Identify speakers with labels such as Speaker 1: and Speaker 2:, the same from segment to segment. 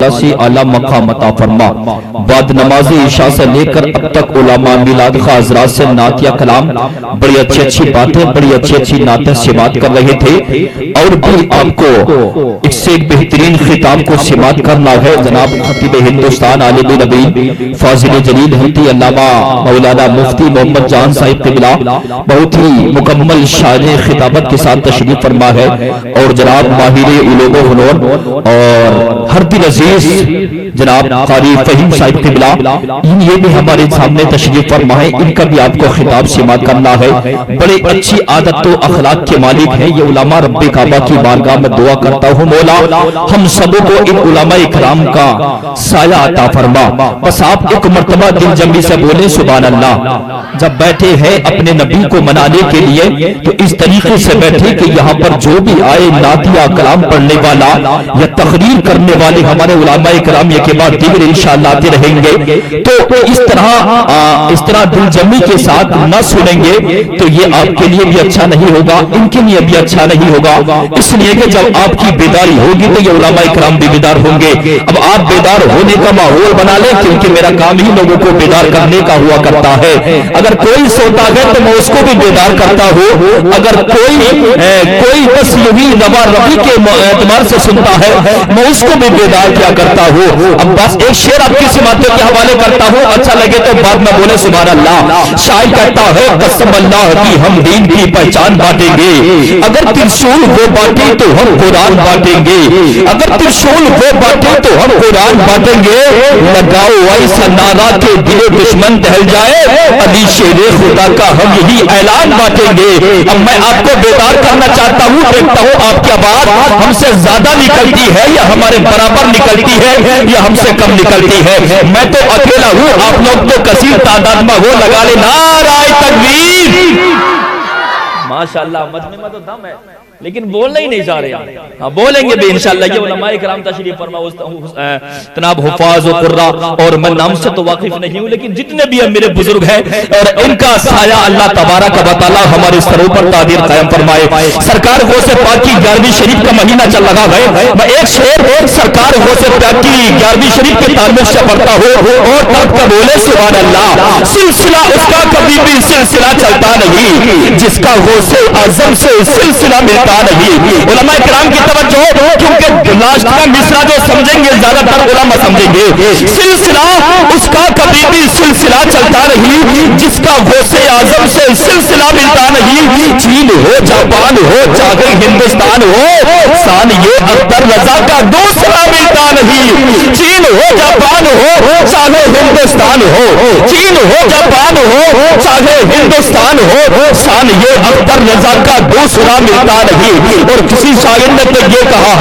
Speaker 1: سے اعلیٰ مقام عطا فرما۔ بعد نماز عشاء سے لے کر اب تک علماء میلاد خواہ حضرات سے نعتیہ کلام بڑی اچھی اچھی باتیں بڑی اچھی اچھی نعتیں سماعت کر رہے تھے، اور بھی آپ کو ایک سے ایک بہترین خطاب کو سماعت کرنا ہے۔ جناب خطیب ہندوستان عالم نبی فاضل جلیل حضرت علامہ مولانا مفتی محمد جان صاحب قبلہ بہت ہی مکمل شان خطابت کے ساتھ تشریف فرما ہے، اور جناب ماہر علوم و فنون اور ہر دل عزیز جناب قاری فہیم صاحب قبلہ یہ بھی ہمارے سامنے تشریف فرما ہے، ان کا بھی آپ کو خطاب سماعت کرنا ہے۔ بڑے اچھی عادت و اخلاق کے مالک ہیں یہ علماء۔ رب کعبہ کی بارگاہ میں دعا کرتا ہوں مولا ہم سب کو ان علماء اکرام کا سایہ عطا فرما۔ بس آپ ایک مرتبہ دل جمعی سے بولیں سبحان اللہ۔ جب بیٹھے ہیں اپنے نبی کو منانے کے لیے تو اس طریقے سے بیٹھے کہ یہاں پر جو بھی آئے نعتیہ کلام پڑھنے والا یا تقریر کرنے والے ہمارے علماء اکرام یہ کے بعد دیگر انشاءاللہ آتے رہیں گے، تو اس طرح دل جمعی کے ساتھ نہ سنیں گے تو یہ آپ کے لیے بھی اچھا نہیں ہوگا، ان کے لیے بھی اچھا نہیں ہوگا۔ اس لیے کہ جب آپ کی بیداری ہوگی تو یہ علماء اکرام بھی بیدار ہوں گے۔ اب آپ بیدار ہونے کا ماحول بنا لیں، کیونکہ میرا کام ہی لوگوں کو بیدار کرنے کا ہوا کرتا ہے۔ اگر کوئی سوتا ہے تو میں اس کو بھی بیدار کرتا ہوں، اگر کوئی بس یہی روا روی کے اعتبار سے سنتا ہے میں اس کو بھی بیدار کیا کرتا ہوں۔ اب بس ایک شعر آپ کی سماعتوں کے حوالے کرتا ہوں، اچھا لگے تو بعد میں بولے سبحان اللہ۔ شاعر کہتا ہے قسم اللہ کی ہم دین کی پہچان بانٹیں گے، اگر ترشول وہ بانٹے تو ہم قرآن بانٹیں گے، اگر ترشول وہ بانٹے تو ہم قرآن بانٹیں گے، لگاؤ ایسا نعرہ کے دل دشمن دہل جائے، علی شیر خدا کا ہم یہی اعلان بانٹیں گے۔ اب میں آپ کو بیدار کرنا چاہتا ہوں، دیکھتا ہوں آپ کی آواز ہم سے زیادہ نکلتی ہے یا ہمارے برابر نکلتی ہے یا ہم سے کم نکلتی ہے۔ میں تو اکیلا ہوں، آپ لوگ تو کثیر تعداد میں ہو، لگا لے نعرہ تکبیر۔ ماشاءاللہ مجمع میں تو دم ہے لیکن بولنا ہی نہیں چاہ رہے، ہاں بولیں گے بھی انشاءاللہ۔ یہ علماء کرام تشریف فرما جناب حفاظ و قرہ، اور میں نام سے تو واقف نہیں ہوں لیکن جتنے بھی میرے بزرگ ہیں اور ان کا سایہ اللہ تبارک و تعالی ہمارے سروں پر تعدیر قائم فرمائے۔ سرکار غوث پاک کی 11ویں شریف کا مہینہ چل رہا ہے، میں ایک شعر سرکار غوث پاک کی 11ویں شریف کے تعلق سے پڑھتا ہوں اور تب کا بولے سبحان اللہ۔ سلسلہ اس کا کبھی بھی سلسلہ چلتا نہیں جس کا غوث اعظم سے سلسلہ ملتا نہیں۔ علماء کرام کی توجہ، کیونکہ لاسٹ کا مصرع جو سمجھیں گے زیادہ تر علماء سمجھیں گے، سلسلہ اس کا کبھی بھی سلسلہ چلتا نہیں جس کا غوث اعظم سے سلسلہ ملتا نہیں۔ چین ہو جاپان ہو چاہے ہندوستان ہو، شان یہ اختر رضا کا دوسرا ملتا نہیں۔ چین ہو جاپان ہو چاہے ہندوستان ہو، چین ہو جاپان ہو چاہے ہندوستان ہو، شان یہ اختر رضا کا دوسرا ملتا نہیں۔ اور کسی شاعر نے تو یہ کہا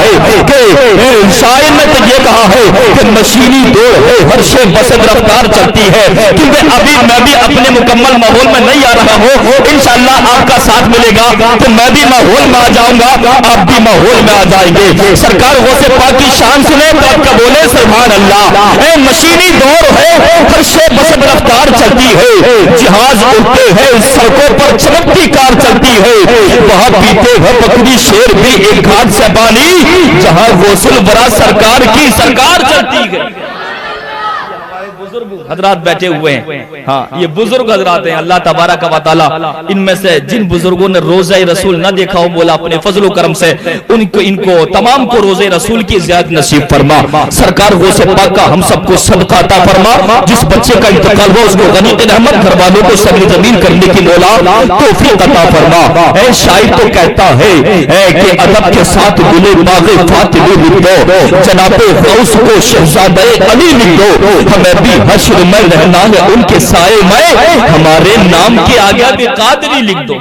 Speaker 1: ہے کہ مشینی دوڑ ہے ہر شے بسد رفتار چلتی ہے، کیونکہ ابھی میں بھی اپنے مکمل ماحول میں نہیں آ رہا ہوں، انشاءاللہ آپ کا ساتھ ملے گا تو میں بھی ماحول میں آ جاؤں گا، آپ بھی ماحول میں آ جائیں گے۔ سرکار غوث پاک کی شان سنے تو آپ کا بولے سبحان اللہ۔ اے مشینی دوڑ ہے ہر شے بسد رفتار چلتی ہے، جہاز اڑتے ہیں سڑکوں پر چمکتی کار چلتی ہے، وہاں پیتے ہیں بکری شیر بھی ایک گھاٹ سے پانی، جہاں غوث الورا سرکار کی سرکار چلتی ہے۔ حضرات بیٹھے ہوئے ہیں، ہاں یہ بزرگ حضرات ہیں، اللہ تبارک و تعالی ان میں سے جن بزرگوں نے روزہ رسول نہ دیکھا ہو مولا اپنے فضل و کرم سے ان کو تمام کو روزہ رسول کی زیادت نصیب فرما۔ سرکار غوث پاک کا ہم سب کو صدقہ عطا فرما، جس بچے کا انتقال ہو اس کو غنیمت رحمت، گھر والوں کو صبر جمیل کرنے کی مولا توفیق عطا فرما۔ اے شاعر تو کہتا ہے کہ ادب کے ساتھ دل باغ فاطمی لکھ دو، جناب غوث کو شہزادہ علی لکھ دو، ہمیں بھی حشر میں رہنا ہے ان کے سائے میں، ہمارے نام کے آگے بھی قادری لکھ دو۔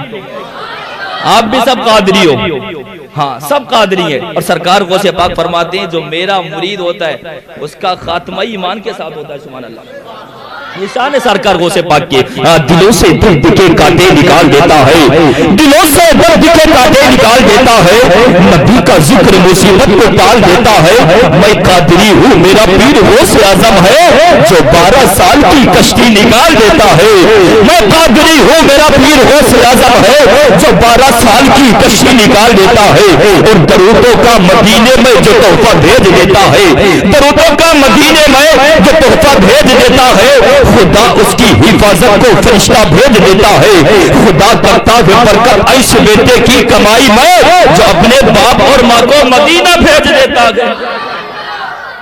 Speaker 1: آپ بھی سب قادری ہو، ہاں سب قادری ہیں، اور سرکار غوث پاک فرماتے ہیں جو میرا مرید ہوتا ہے اس کا خاتمہ ایمان کے ساتھ ہوتا ہے۔ سبحان اللہ۔ یہ شان ہے سرکار غوث پاک کے. دلوں سے درد کے کانٹے نکال دیتا ہے, دلوں سے درد کے کانٹے نکال دیتا ہے, نبی کا ذکر مصیبت کو ٹال دیتا ہے. میں قادری ہوں میرا پیر غوث اعظم ہے جو 12 سال کی کشتی نکال دیتا ہے. میں قادری ہوں میرا پیر غوث اعظم ہے جو 12 سال کی کشتی نکال دیتا ہے. اور درودوں کا مدینے میں جو تحفہ بھیج دیتا ہے, درودوں کا مدینے میں جو تحفہ بھیج دیتا ہے, خدا اس کی حفاظت کو فرشتہ بھیج دیتا ہے. خدا کرتا ہے برکت ایسے بیٹے کی کمائی میں جو اپنے باپ اور ماں کو مدینہ بھیج دیتا ہے.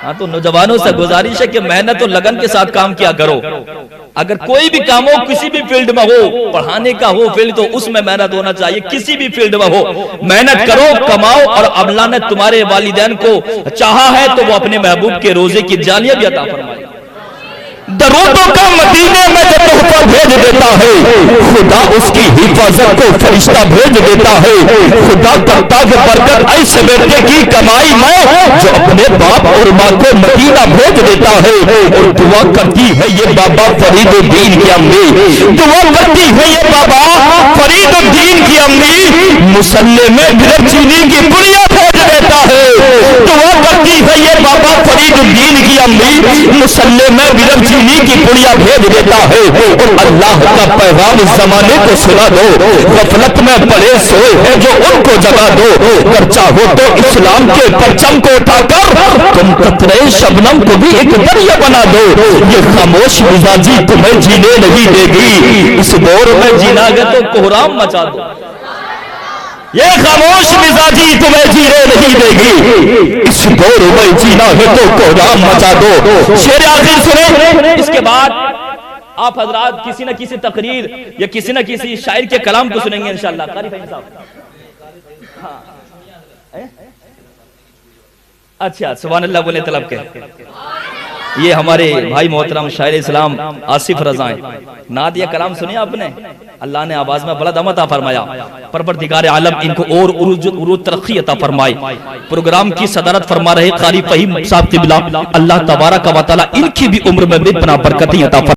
Speaker 1: ہاں تو نوجوانوں سے گزارش ہے کہ محنت اور لگن کے ساتھ کام کیا کرو. اگر کوئی بھی کام ہو, کسی بھی فیلڈ میں ہو, پڑھانے کا ہو فیلڈ تو اس میں محنت ہونا چاہیے. کسی بھی فیلڈ میں ہو محنت کرو, کماؤ, اور اللہ نے تمہارے والدین کو چاہا ہے تو وہ اپنے محبوب کے روزے کی جالیاں بھی عطا فرمائے. درودوں کا مدینے میں جو تحفہ بھیج دیتا ہے, خدا اس کی حفاظت کو فرشتہ بھیج دیتا ہے. خدا کرتا ہے برکت ایسے بیٹے کی کمائی میں جو اپنے باپ اور ماں کو مدینہ بھیج دیتا ہے. اور دعا کرتی ہے یہ بابا فرید الدین کی امی, دعا کرتی ہے یہ بابا فرید الدین کی امی, مسلح میں گرم چینی کی پڑیا بھیج دیتا ہے. دعا کرتی ہے یہ بابا فرید الدین کی امی, مسلح میں گرم چینی کی پڑیا بھیج دیتا ہے. اور اللہ کا پیغام اس زمانے کو سنا دو, غفلت میں پڑے سوئے ہیں جو ان کو جگا دو. اگر چاہو تو اسلام کے پرچم کو اٹھا کر تم قطرے شبنم کو بھی ایک دریا بنا دو. یہ خاموش مزاجی تمہیں جینے نہیں دے گی, اس دور میں جینا گے تو کوہرام مچا دو. یہ خاموش مزاجی تمہیں جینے نہیں دے گی, اس دور میں جینا ہے تو کوہرام مچا دو. شعر آخر سنیں, اس کے بعد آپ حضرات کسی نہ کسی تقریر یا کسی نہ کسی شاعر کے کلام کو سنیں گے انشاءاللہ. قاری فہیم صاحب, اچھا سبحان اللہ بولے طلب کے. یہ ہمارے بھائی محترم شاعر اسلام آصف رضا ہیں. نعت یا کلام سنیا آپ نے, اللہ نے آواز میں بلند عطا فرمایا. پروردگار عالم ان کو اور عروج ترقی عطا فرمائے. پروگرام کی صدارت فرما رہے قاری فہیم صاحب قبلہ, اللہ تبارک و تعالی ان کی بھی عمر میں بے پناہ برکتیں عطا فرمائے.